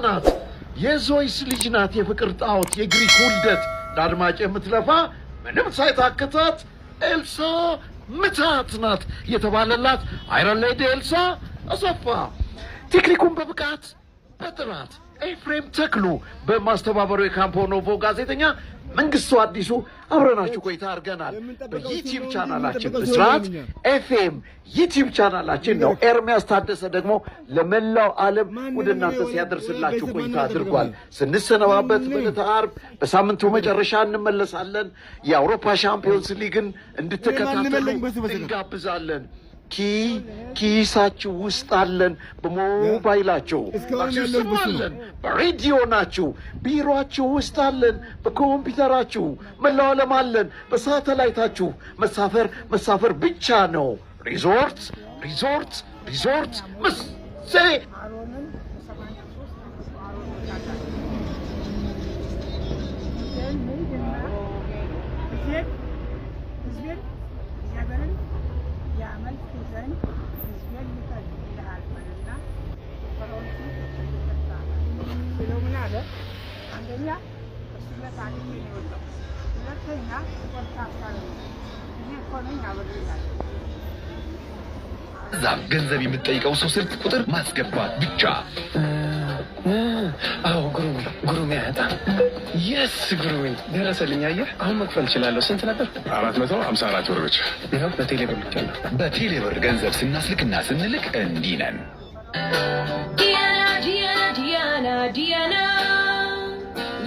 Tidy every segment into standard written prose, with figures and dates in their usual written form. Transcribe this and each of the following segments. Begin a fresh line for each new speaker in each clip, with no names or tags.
ናት የዞይስ ልጅ ናት የፍቅር ጣዖት የግሪክ ውልደት ዳድማጭ የምትለፋ ምንም ሳይታከታት ኤልሳ ምታት ናት የተባለላት አይረን ሌዲ ኤልሳ አሰፋ ቴክኒኩን በብቃት በጥራት ኤፍሬም ተክሉ በማስተባበሩ የካምፖ ኖቮ ጋዜጠኛ መንግስቱ አዲሱ አብረናችሁ ቆይታ አድርገናል በዩቲዩብ ቻናላችን ብስራት ኤፍኤም ዩቲዩብ ቻናላችን ነው ኤርሚያስ ታደሰ ደግሞ ለመላው ዓለም ወደ እናንተ ሲያደርስላችሁ ቆይታ አድርጓል ስንሰነባበት በዕለተ ዓርብ በሳምንቱ መጨረሻ እንመለሳለን የአውሮፓ ሻምፒዮንስ ሊግን እንድትከታተሉ እንጋብዛለን ኪሳችሁ ውስጥ አለን በሞባይላችሁ አለን በሬዲዮ ናችሁ ቢሮአችሁ ውስጥ አለን በኮምፒውተራችሁ መላው ዓለም አለን በሳተላይታችሁ መሳፈር ብቻ ነው ሪዞርት መሴ
ዛም ገንዘብ የምትጠይቀው ሰው ስልክ ቁጥር ማስገባት ብቻ አው ጉሩሜ ያጣ yes ጉሩሜ ደረሰልኝ አየህ አሁን መክፈል እችላለሁ ስንት ነበር 454 ብር ብቻ ይሄው በቴሌብር ገንዘብ ስናስልክና ስንልክ እንዲህ ነን ዲያና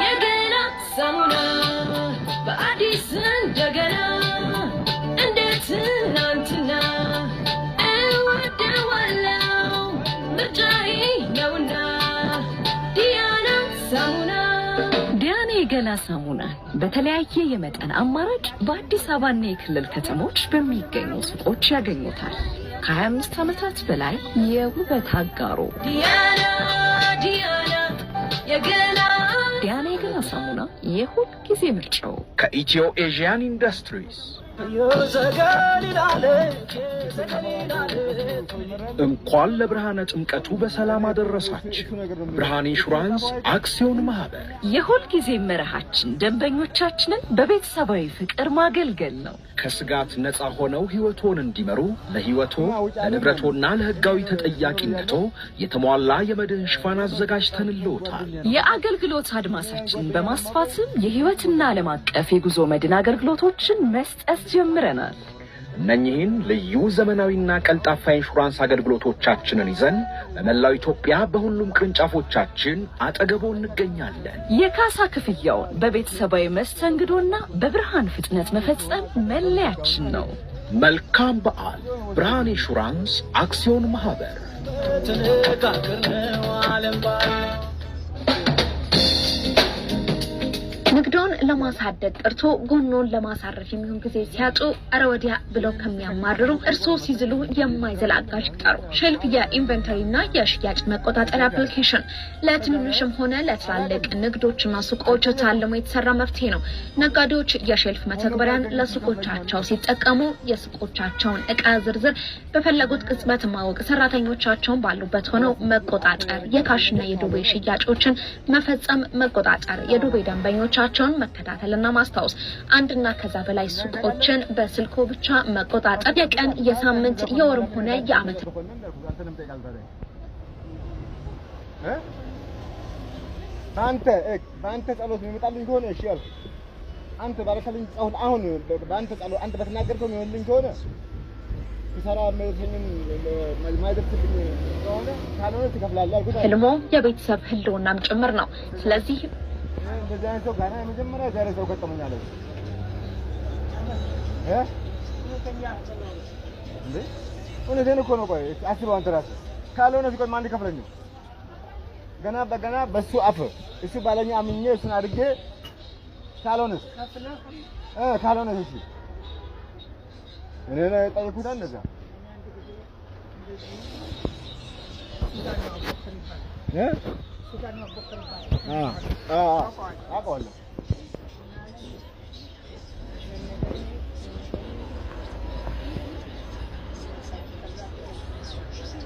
የገና ሳሙና በአዲስ እንደገና እንዴት ናንትና እወደዋለሁ ምርጫዬ ነውና ዲያና ሳሙና ዲያና የገላ ሳሙና በተለያየ የመጠን አማራጭ በአዲስ አበባና የክልል ከተሞች በሚገኙ ሱቆች ያገኙታል ከ25 ዓመታት በላይ የውበት አጋሮ ዲያና የገላ ሳሙና የሁል ጊዜ ምርጫው ከኢትዮ ኤዥያን ኢንዱስትሪስ እንኳን ለብርሃነ ጥምቀቱ በሰላም አደረሳችሁ ብርሃን ኢንሹራንስ አክሲዮን ማህበር የሁል ጊዜ መርሃችን ደንበኞቻችንን በቤተሰባዊ ፍቅር ማገልገል ነው ከስጋት ነፃ ሆነው ህይወቶን እንዲመሩ ለህይወቶ ለንብረቶና ለህጋዊ ተጠያቂነቶ የተሟላ የመድን ሽፋን አዘጋጅተንልዎታል የአገልግሎት አድማሳችን በማስፋትም የህይወትና ዓለም አቀፍ የጉዞ መድን አገልግሎቶችን መስጠት ጀምረናል እነኚህን ልዩ ዘመናዊና ቀልጣፋ ኢንሹራንስ አገልግሎቶቻችንን ይዘን በመላው ኢትዮጵያ በሁሉም ቅርንጫፎቻችን አጠገቦ እንገኛለን የካሳ ክፍያውን በቤተሰባዊ መስተንግዶና በብርሃን ፍጥነት መፈጸም መለያችን ነው መልካም በዓል ብርሃን ኢንሹራንስ አክሲዮን ማህበር ተነጋግረው ዓለም ባለ ንግዶን ለማሳደግ ጠርቶ ጎኖን ለማሳረፍ የሚሆን ጊዜ ሲያጡ አረወዲያ ብለው ከሚያማርሩ እርሶ ሲዝሉ የማይዘላጋሽ ይጣሩ ሼልፍ የኢንቨንተሪና የሽያጭ መቆጣጠሪያ አፕሊኬሽን ለትንንሽም ሆነ ለትላልቅ ንግዶችና ሱቆች ታልሞ የተሰራ መፍትሄ ነው ነጋዴዎች የሼልፍ መተግበሪያን ለሱቆቻቸው ሲጠቀሙ የሱቆቻቸውን ዕቃ ዝርዝር በፈለጉት ቅጽበት ማወቅ ሰራተኞቻቸውን ባሉበት ሆነው መቆጣጠር የካሽና የዱቤ ሽያጮችን መፈጸም መቆጣጠር የዱቤ ደንበኞች ቻቸውን መከታተልና ማስታወስ አንድና ከዛ በላይ ሱቆችን በስልኮ ብቻ መቆጣጠር የቀን የሳምንት የወርም ሆነ የአመት
ባንተ ጸሎት የሚመጣልኝ ከሆነ እሺ ያልኩ አንተ ባረከልኝ አሁን ባንተ ጸሎት አንተ በተናገርከው የሚሆንልኝ ከሆነ ተሰራ መልሰኝም ማይደርስብኝ ከሆነ ካልሆነ ትከፍላለህ አልኩት
ህልሞ የቤተሰብ ህልውናም ጭምር ነው ስለዚህ
በዛን ሰው ጋር መጀመሪያ ዛሬ ሰው ገጠመኛል እውነቴን እኮ ነው ቆይ አስበው አንተ ራስህ ካልሆነ ሲቆይ ማን ይከፍለኝ ገና በሱ አፍ እሱ ባለኛ አምኜ እሱን አድርጌ ካልሆነስ እሺ እኔ ላይ ጠይቁታ እንደዛ አውቀዋለሁ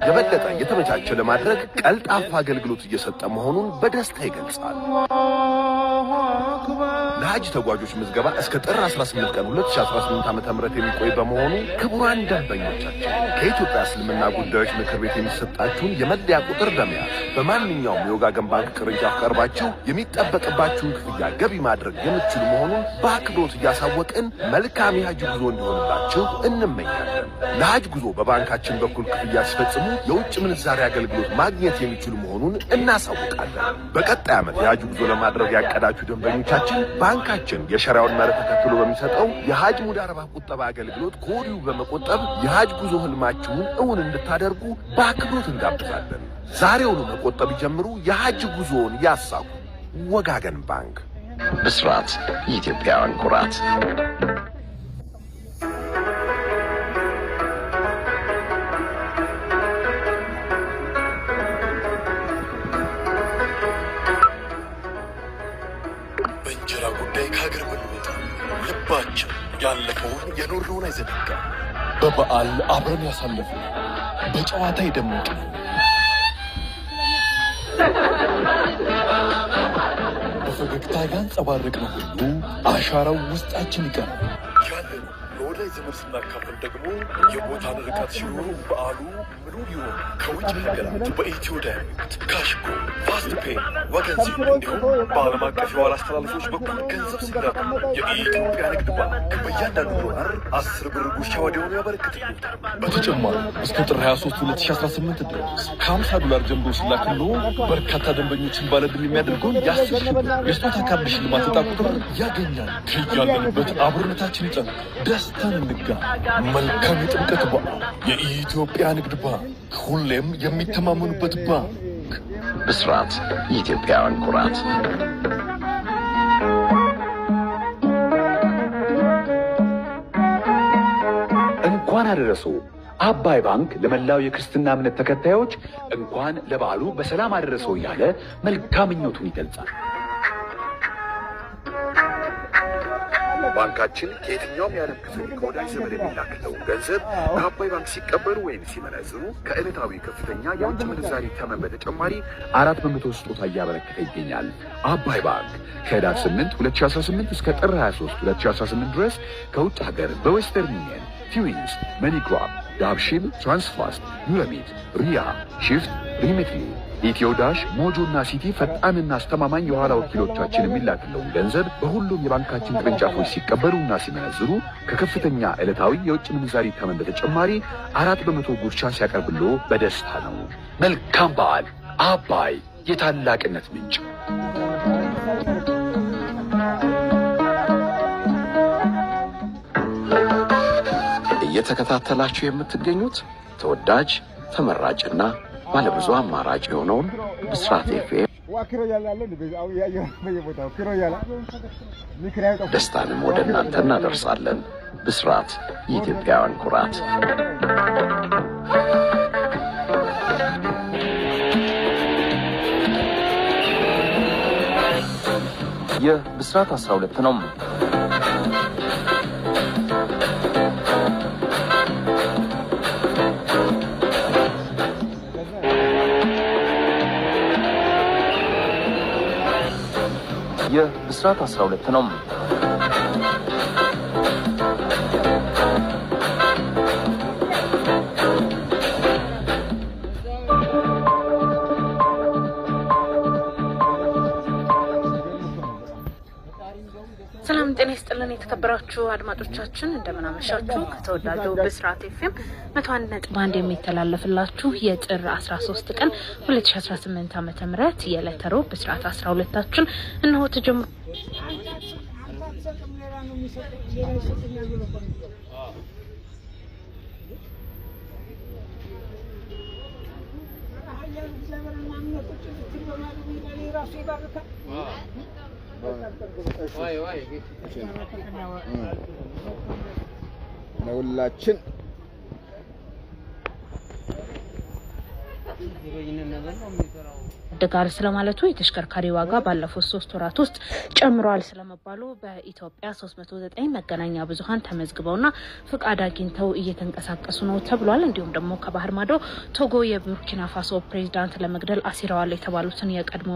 የበለጠ የተመቻቸ ለማድረግ ቀልጣፋ አገልግሎት እየሰጠ መሆኑን በደስታ ይገልጻል። ለሐጅ ተጓዦች ምዝገባ እስከ ጥር 18 ቀን 2018 ዓ.ም የሚቆይ በመሆኑ ክቡራን ደንበኞቻችን ከኢትዮጵያ እስልምና ጉዳዮች ምክር ቤት የሚሰጣችሁን የመለያ ቁጥር በመያዝ በማንኛውም የወጋገን ባንክ ቅርንጫፍ ቀርባችሁ የሚጠበቅባችሁን ክፍያ ገቢ ማድረግ የምትችሉ መሆኑን በአክብሮት እያሳወቅን መልካም የሐጅ ጉዞ እንዲሆንላችሁ እንመኛለን። ለሐጅ ጉዞ በባንካችን በኩል ክፍያ ሲፈጽሙ የውጭ ምንዛሪ አገልግሎት ማግኘት የሚችሉ መሆኑን እናሳውቃለን። በቀጣይ ዓመት የሐጅ ጉዞ ለማድረግ ያቀዳችሁ ደንበኞቻችን ባንካችን የሸሪዓውን መርህ ተከትሎ በሚሰጠው የሐጅ ሙዳረባ ቁጠባ አገልግሎት ከወዲሁ በመቆጠብ የሐጅ ጉዞ ህልማችሁን እውን እንድታደርጉ በአክብሮት እንጋብዛለን። ዛሬውኑ መቆጠብ ጀምሩ፣ የሐጅ ጉዞውን ያሳኩ። ወጋገን ባንክ።
ብስራት፣ የኢትዮጵያውያን ኩራት።
በእንጀራ ጉዳይ ከሀገር መልወጥ ልባችን ያለፈውን የኖርነውን አይዘነጋም። በበዓል አብረን ያሳለፍነው በጨዋታ የደመቅነው በፈገግታ ያንጸባረቅነው ሁሉ አሻራው ውስጣችን ይቀራል። ያለን ለወዳጅ ዘመድ ስናካፍል ደግሞ የቦታን ርቀት ሲኖሩ በዓሉ ምኑ ሊሆን ከውጭ ሀገራት በኢትዮ ዳይሬክት፣ ካሽጎ፣ ፋስት ፔይ፣ ወገንሲም እንዲሁም በዓለም አቀፍ የዋል አስተላልፎች በኩል ገንዘብ ሲላኩ የኢትዮጵያ ንግድ ባንክ በእያንዳንዱ ዶላር 10 ብር ጉርሻ ወዲያውኑ ያበረክትልዎታል። በተጨማሪ እስከ ጥር 23 2018 ድረስ ከ50 ዶላር ጀምሮ ሲላክሎ በርካታ ደንበኞችን ባለድል የሚያደርገውን የ10 ሺህ ብር የስጦታ ካርድ ሽልማት ዕጣ ቁጥር ያገኛል። ከያለንበት አብሮነታችን ይጠንቅ፣ ደስታን እንጋ። መልካም የጥምቀት በዓል። የኢትዮጵያ ንግድ ባንክ፣ ሁሌም የሚተማመኑበት ባንክ።
ብስራት፣ የኢትዮጵያውያን ኩራት።
እንኳን አደረሱ። አባይ ባንክ ለመላው የክርስትና እምነት ተከታዮች እንኳን ለበዓሉ በሰላም አደረሰው እያለ መልካም ምኞቱን ይገልጻል።
ባንካችን ከየትኛውም የዓለም ክፍል ከወዳጅ ዘመድ የሚላክለውን ገንዘብ ከአባይ ባንክ ሲቀበሉ ወይም ሲመነዝሩ ከዕለታዊ ከፍተኛ የውጭ ምንዛሪ ተመን በተጨማሪ 4% ስጦታ እያበረከተ ይገኛል። አባይ ባንክ ከህዳር 8 2018 እስከ ጥር 23 2018 ድረስ ከውጭ ሀገር በዌስተርን ዩኒየን፣ ትዊንስ፣ መኒግራም፣ ዳብሺል፣ ትራንስፋስት፣ ዩረሚት፣ ሪያ፣ ሺፍት፣ ሪሚትሊ፣ ኢትዮዳሽ፣ ሞጆና ሲቲ ፈጣንና አስተማማኝ የኋላ ወኪሎቻችን የሚላክለውን ገንዘብ በሁሉም የባንካችን ቅርንጫፎች ሲቀበሉና ሲመነዝሩ ከከፍተኛ ዕለታዊ የውጭ ምንዛሪ ተመን በተጨማሪ 4% ጉርሻ ሲያቀርብሎ በደስታ ነው። መልካም በዓል። አባይ፣ የታላቅነት ምንጭ።
እየተከታተላችሁ የምትገኙት ተወዳጅ ተመራጭና ባለብዙ አማራጭ የሆነውን ብስራት ኤፍኤም ደስታንም ወደ እናንተ እናደርሳለን። ብስራት፣ የኢትዮጵያውያን ኩራት።
ይህ ብስራት 12 ነው። ይህ ብስራት 12 ነው።
ሰላም ጤና ይስጥልን የተከበራችሁ አድማጮቻችን እንደምን አመሻችሁ። ከተወዳጁ ብስራት ኤፍኤም 101.1 የሚተላለፍላችሁ የጥር 13 ቀን 2018 ዓ.ም የዕለተ ሮብ ብስራት 12ታችን እነሆ ተጀምሯል።
ለሁላችን
ደጋር ስለማለቱ የተሽከርካሪ ዋጋ ባለፉት 3 ወራት ውስጥ ጨምሯል ስለመባሉ በኢትዮጵያ 309 መገናኛ ብዙሃን ተመዝግበውና ፍቃድ አግኝተው እየተንቀሳቀሱ ነው ተብሏል። እንዲሁም ደግሞ ከባህር ማዶ ቶጎ የቡርኪና ፋሶ ፕሬዝዳንት ለመግደል አሲረዋል የተባሉትን የቀድሞ